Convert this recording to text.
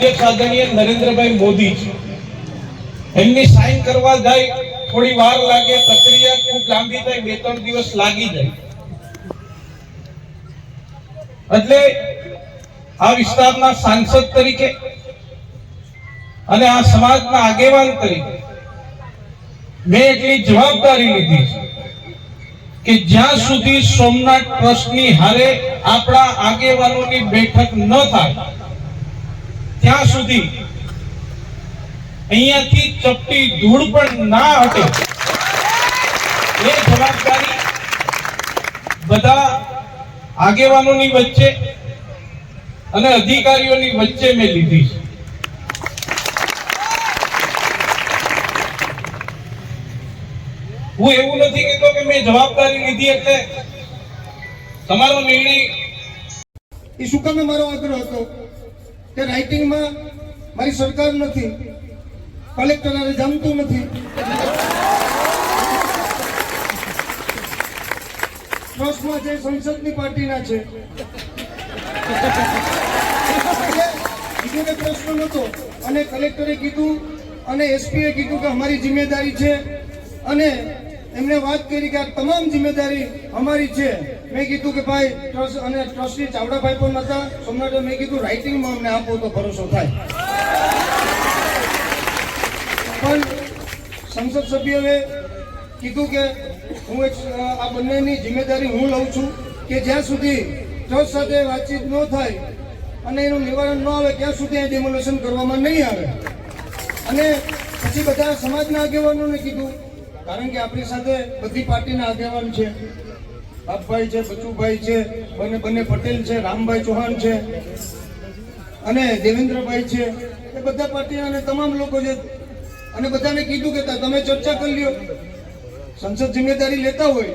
અધ્યક્ષ આદરણીય નરેન્દ્રભાઈ મોદી છે. એમની સાઈન કરવા જાય થોડી વાર લાગે, પ્રક્રિયા ખૂબ લાંબી થાય, 2-3 દિવસ લાગી જાય. એટલે આ વિસ્તારના સાંસદ તરીકે અને આ સમાજના આગેવાન તરીકે મેં એટલી જવાબદારી લીધી છે કે જ્યાં સુધી સોમનાથ ટ્રસ્ટની હારે આપણા આગેવાનોની બેઠક ન થાય ત્યાં સુધી અહીંયાથી ચપટી ધૂળ પણ ના હટે એ જવાબદારી બધા આગેવાનોની વચ્ચે અને અધિકારીઓની વચ્ચે મેં લીધી છે. હું એવું નથી કહેતો કે મેં જવાબદારી લીધી એટલે તમારો નિર્ણય. એ શું કામ મારો આગ્રહ હતો કે રાઇટિંગમાં મારી સરકાર નથી, કલેક્ટર જમતું નથી, ટ્રસ્ટમાં જે સંસદની પાર્ટીના છે બીજો પ્રશ્ન નહોતો. અને કલેક્ટરે કીધું અને એસપીએ કીધું કે અમારી જિમ્મેદારી છે અને એમને વાત કરી કે આ તમામ જિમ્મેદારી અમારી છે. મેં કીધું કે ભાઈ ટ્રસ્ટ અને ટ્રસ્ટી ચાવડાભાઈ પણ હતા સોમનાથ. મેં કીધું રાઇટિંગમાં અમને આપો તો ભરોસો થાય. પણ સંસદ સભ્યોએ કીધું કે હું આ બંનેની જિમ્મેદારી હું લઉં છું કે જ્યાં સુધી ટ્રસ્ટ સાથે વાતચીત ન થાય અને એનું નિવારણ ન આવે ત્યાં સુધી આ ડેમોલેશન કરવામાં નહીં આવે. અને પછી બધા સમાજના આગેવાનોને કીધું, કારણ કે આપણી સાથે બધી પાર્ટીના આગેવાન છે, બાપભાઈ છે, બચુભાઈ છે, બંને પટેલ છે, રામભાઈ ચૌહાણ છે અને દેવેન્દ્રભાઈ છે, એ બધા પાર્ટીના અને તમામ લોકો છે. અને બધાને કીધું કે તમે ચર્ચા કરી લ્યો, સંસદ જિમ્મેદારી લેતા હોય